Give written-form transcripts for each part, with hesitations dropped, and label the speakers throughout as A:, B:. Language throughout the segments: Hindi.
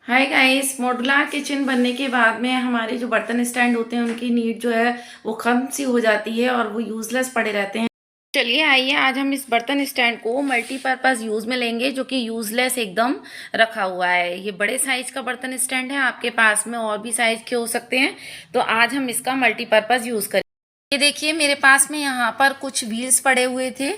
A: हाय गाइस, मॉड्यूलर किचन बनने के बाद में हमारे जो बर्तन स्टैंड होते हैं उनकी नीड जो है वो कम सी हो जाती है और वो यूजलेस पड़े रहते हैं। चलिए आइए आज हम इस बर्तन स्टैंड को मल्टीपर्पज़ यूज़ में लेंगे, जो कि यूजलेस एकदम रखा हुआ है। ये बड़े साइज का बर्तन स्टैंड है, आपके पास में और भी साइज के हो सकते हैं, तो आज हम इसका मल्टीपर्पज़ यूज़ करेंगे। ये देखिए मेरे पास में यहाँ पर कुछ व्हील्स पड़े हुए थे।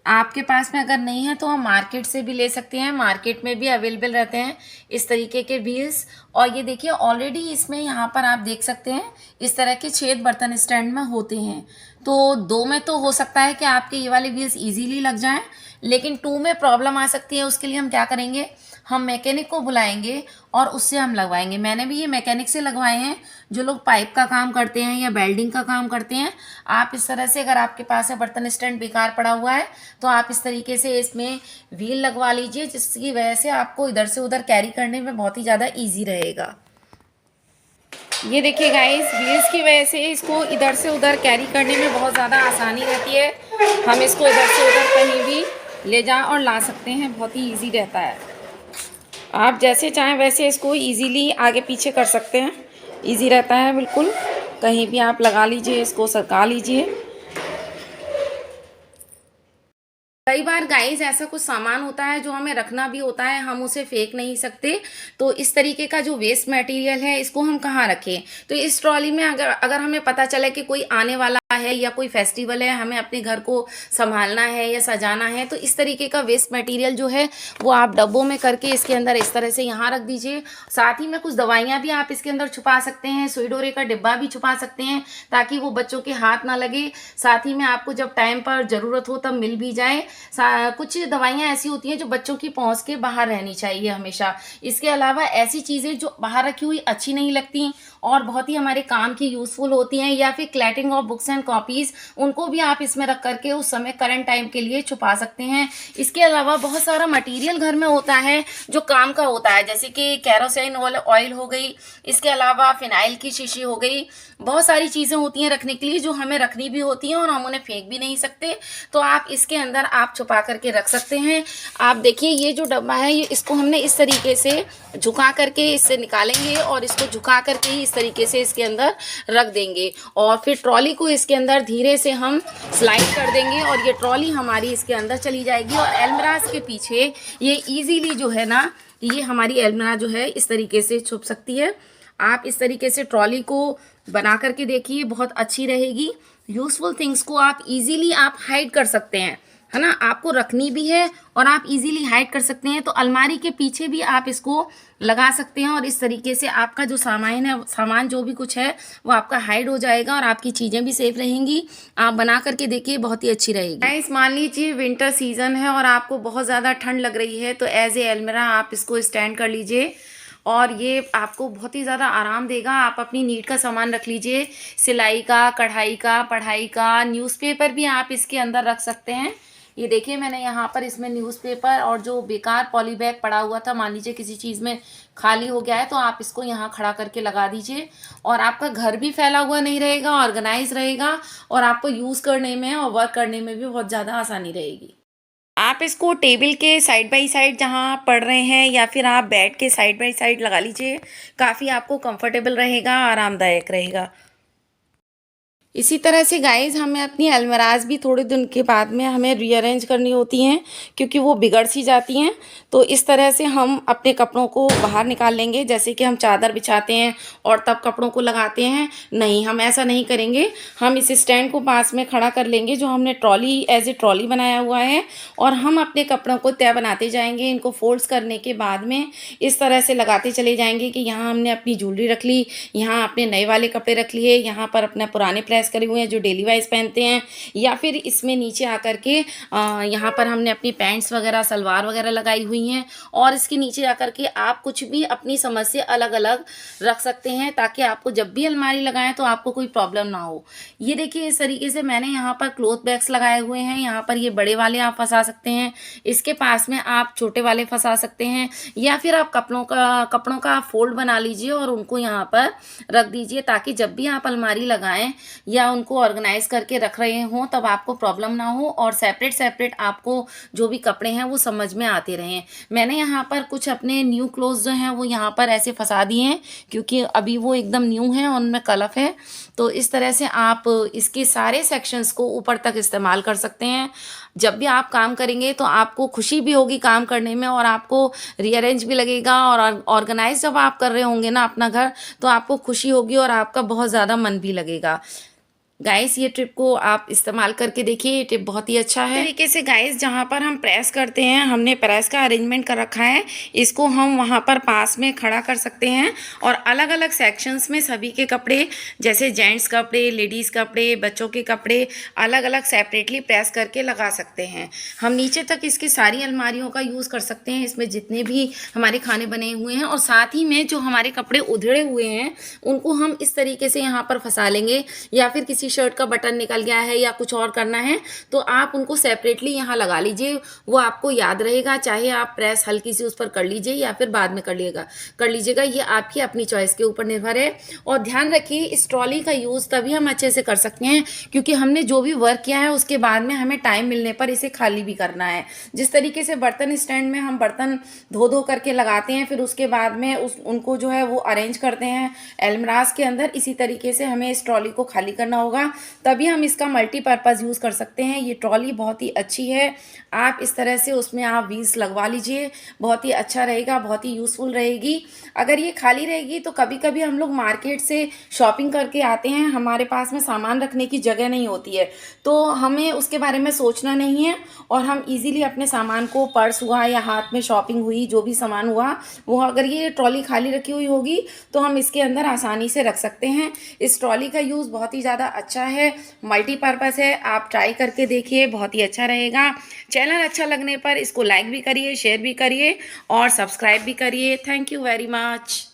A: आपके पास में अगर नहीं है तो हम मार्केट से भी ले सकते हैं, मार्केट में भी अवेलेबल रहते हैं इस तरीके के व्हील्स। और ये देखिए ऑलरेडी इसमें यहाँ पर आप देख सकते हैं इस तरह के छेद बर्तन स्टैंड में होते हैं। तो 2 में तो हो सकता है कि आपके ये वाले व्हील्स इजीली लग जाएं, लेकिन 2 में प्रॉब्लम आ सकती है। उसके लिए हम क्या करेंगे, हम मैकेनिक को बुलाएंगे और उससे हम लगवाएंगे। मैंने भी ये मैकेनिक से लगवाए हैं, जो लोग पाइप का काम करते हैं या वेल्डिंग का काम करते हैं। आप इस तरह से, अगर आपके पास है बर्तन स्टैंड बेकार पड़ा हुआ है, तो आप इस तरीके से इसमें व्हील लगवा लीजिए, जिसकी वजह से आपको इधर से उधर कैरी करने में बहुत ही ज़्यादा ईजी रहेगा। ये देखिए गाइस, व्हील्स की वजह से इसको इधर से उधर कैरी करने में बहुत ज़्यादा आसानी रहती है। हम इसको इधर से उधर कहीं भी ले जा और ला सकते हैं, बहुत ही ईजी रहता है। आप जैसे चाहें वैसे इसको इजीली आगे पीछे कर सकते हैं, इजी रहता है बिल्कुल। कहीं भी आप लगा लीजिए, इसको सरका लीजिए। कई बार गाइस ऐसा कुछ सामान होता है जो हमें रखना भी होता है, हम उसे फेंक नहीं सकते। तो इस तरीके का जो वेस्ट मटेरियल है इसको हम कहाँ रखें, तो इस ट्रॉली में अगर अगर हमें पता चले कि कोई आने वाला है या कोई फेस्टिवल है, हमें अपने घर को संभालना है या सजाना है, तो इस तरीके का वेस्ट मटेरियल जो है वो आप डब्बों में करके इसके अंदर इस तरह से यहाँ रख दीजिए। साथ ही में कुछ दवाइयाँ भी आप इसके अंदर छुपा सकते हैं, सुई डोरे का डिब्बा भी छुपा सकते हैं, ताकि वो बच्चों के हाथ ना लगे। साथ ही में आपको जब टाइम पर ज़रूरत हो तब मिल भी जाए। कुछ दवाइयाँ ऐसी होती हैं जो बच्चों की पहुँच के बाहर रहनी चाहिए हमेशा। इसके अलावा ऐसी चीज़ें जो बाहर रखी हुई अच्छी नहीं लगती और बहुत ही हमारे काम की यूज़फुल होती हैं, या फिर क्लैटिंग ऑफ बुक्स एंड कॉपीज़, उनको भी आप इसमें रख करके उस समय करंट टाइम के लिए छुपा सकते हैं। इसके अलावा बहुत सारा मटेरियल घर में होता है जो काम का होता है, जैसे कि कैरोसिन ऑयल हो गई, इसके अलावा फिनाइल की शीशी हो गई। बहुत सारी चीज़ें होती हैं रखने के लिए जो हमें रखनी भी होती हैं और हम उन्हें फेंक भी नहीं सकते, तो आप इसके अंदर आप छुपा करके रख सकते हैं। आप देखिए ये जो डब्बा है, ये इसको हमने इस तरीके से झुका करके इससे निकालेंगे और इसको झुका करके ही इस तरीके से इसके अंदर रख देंगे, और फिर ट्रॉली को इसके अंदर धीरे से हम स्लाइड कर देंगे और ये ट्रॉली हमारी इसके अंदर चली जाएगी। और एल्मराज के पीछे ये ईजीली जो है ना, ये हमारी एल्मरा जो है इस तरीके से छुप सकती है। आप इस तरीके से ट्रॉली को बना करके देखिए, बहुत अच्छी रहेगी। यूज़फुल थिंग्स को आप इजीली आप हाइड कर सकते हैं, है ना। आपको रखनी भी है और आप इजीली हाइड कर सकते हैं, तो अलमारी के पीछे भी आप इसको लगा सकते हैं और इस तरीके से आपका जो सामान जो भी कुछ है वो आपका हाइड हो जाएगा और आपकी चीज़ें भी सेफ रहेंगी। आप बना करके देखिए, बहुत ही अच्छी रहेगी। गाइस मान लीजिए विंटर सीजन है और आपको बहुत ज़्यादा ठंड लग रही है, तो एज ए एलमिरा आप इसको स्टैंड कर लीजिए और ये आपको बहुत ही ज़्यादा आराम देगा। आप अपनी नीड का सामान रख लीजिए, सिलाई का, कढ़ाई का, पढ़ाई का, न्यूज़पेपर भी आप इसके अंदर रख सकते हैं। ये देखिए मैंने यहाँ पर इसमें न्यूज़पेपर और जो बेकार पॉली बैग पड़ा हुआ था, मान लीजिए किसी चीज़ में खाली हो गया है, तो आप इसको यहाँ खड़ा करके लगा दीजिए और आपका घर भी फैला हुआ नहीं रहेगा, ऑर्गेनाइज रहेगा और आपको यूज़ करने में और वर्क करने में भी बहुत ज़्यादा आसानी रहेगी। आप इसको टेबल के साइड बाई साइड जहाँ पढ़ रहे हैं या फिर आप बेड के साइड बाई साइड लगा लीजिए, काफ़ी आपको कंफर्टेबल रहेगा, आरामदायक रहेगा। इसी तरह से गाइज हमें अपनी अलमारीज़ भी थोड़े दिन के बाद में हमें रीअरेंज करनी होती हैं, क्योंकि वो बिगड़ सी जाती हैं। तो इस तरह से हम अपने कपड़ों को बाहर निकाल लेंगे, जैसे कि हम चादर बिछाते हैं और तब कपड़ों को लगाते हैं, नहीं हम ऐसा नहीं करेंगे। हम इस स्टैंड को पास में खड़ा कर लेंगे जो हमने ट्रॉली एज ए ट्रॉली बनाया हुआ है, और हम अपने कपड़ों को तय बनाते जाएंगे। इनको फोल्ड्स करने के बाद में इस तरह से लगाते चले जाएंगे कि यहाँ हमने अपनी ज्वेलरी रख ली, यहाँ अपने नए वाले कपड़े रख लिए, यहाँ पर अपने पुराने प्रेस करे हुए हैं जो डेली वाइज पहनते हैं, या फिर इसमें नीचे आकर के यहाँ पर हमने अपनी पैंट्स वगैरह, सलवार वगैरह लगाई हुई हैं, और इसके नीचे आकर के आप कुछ भी अपनी समझ से अलग अलग रख सकते हैं, ताकि आपको जब भी अलमारी लगाएं तो आपको कोई प्रॉब्लम ना हो। ये देखिए इस तरीके से मैंने यहाँ पर क्लॉथ बैग्स लगाए हुए हैं। यहाँ पर ये बड़े वाले आप फंसा सकते हैं, इसके पास में आप छोटे वाले फंसा सकते हैं, या फिर आप कपड़ों का फोल्ड बना लीजिए और उनको यहाँ पर रख दीजिए, ताकि जब भी आप अलमारी लगाएं या उनको ऑर्गेनाइज़ करके रख रहे हों, तब आपको प्रॉब्लम ना हो और सेपरेट-सेपरेट आपको जो भी कपड़े हैं वो समझ में आते रहें। मैंने यहाँ पर कुछ अपने न्यू क्लोथ्स जो हैं वो यहाँ पर ऐसे फँसा दिए हैं, क्योंकि अभी वो एकदम न्यू हैं और उनमें कलफ है। तो इस तरह से आप इसके सारे सेक्शंस को ऊपर तक इस्तेमाल कर सकते हैं। जब भी आप काम करेंगे तो आपको खुशी भी होगी काम करने में, और आपको रीअरेंज भी लगेगा, और ऑर्गेनाइज़ जब आप कर रहे होंगे ना अपना घर, तो आपको खुशी होगी और आपका बहुत ज़्यादा मन भी लगेगा। गाइस, ये टिप को आप इस्तेमाल करके देखिए, ये टिप बहुत ही अच्छा है। तरीके से गाइस, जहाँ पर हम प्रेस करते हैं, हमने प्रेस का अरेंजमेंट कर रखा है, इसको हम वहाँ पर पास में खड़ा कर सकते हैं और अलग अलग सेक्शंस में सभी के कपड़े, जैसे जेंट्स कपड़े, लेडीज़ कपड़े, बच्चों के कपड़े, अलग अलग सेपरेटली प्रेस करके लगा सकते हैं। हम नीचे तक इसकी सारी अलमारियों का यूज़ कर सकते हैं, इसमें जितने भी हमारे खाने बने हुए हैं, और साथ ही में जो हमारे कपड़े उधड़े हुए हैं उनको हम इस तरीके से यहाँ पर फंसा लेंगे, या फिर किसी शर्ट का बटन निकल गया है या कुछ और करना है तो आप उनको सेपरेटली यहाँ लगा लीजिए, वो आपको याद रहेगा। चाहे आप प्रेस हल्की सी उस पर कर लीजिए या फिर बाद में कर लीजिएगा, ये आपकी अपनी चॉइस के ऊपर निर्भर है। और ध्यान रखिए, इस ट्रॉली का यूज़ तभी हम अच्छे से कर सकते हैं क्योंकि हमने जो भी वर्क किया है उसके बाद में हमें टाइम मिलने पर इसे खाली भी करना है। जिस तरीके से बर्तन स्टैंड में हम बर्तन धो धो करके लगाते हैं, फिर उसके बाद में उनको जो है वो अरेंज करते हैं अलमीराज के अंदर, इसी तरीके से हमें इस ट्रॉली को खाली करना होगा, तभी हम इसका मल्टीपर्पज़ यूज़ कर सकते हैं। ये ट्रॉली बहुत ही अच्छी है, आप इस तरह से उसमें आप व्हील्स लगवा लीजिए, बहुत ही अच्छा रहेगा, बहुत ही यूज़फुल रहेगी। अगर ये खाली रहेगी तो कभी कभी हम लोग मार्केट से शॉपिंग करके आते हैं, हमारे पास में सामान रखने की जगह नहीं होती है, तो हमें उसके बारे में सोचना नहीं है और हम इजीली अपने सामान को, पर्स हुआ या हाथ में शॉपिंग हुई, जो भी सामान हुआ वो, अगर ये ट्रॉली खाली रखी हुई होगी तो हम इसके अंदर आसानी से रख सकते हैं। इस ट्रॉली का यूज़ बहुत ही ज़्यादा अच्छा है, मल्टीपर्पज़ है, आप ट्राई करके देखिए, बहुत ही अच्छा रहेगा। चैनल अच्छा लगने पर इसको लाइक भी करिए, शेयर भी करिए और सब्सक्राइब भी करिए। Thank you very much.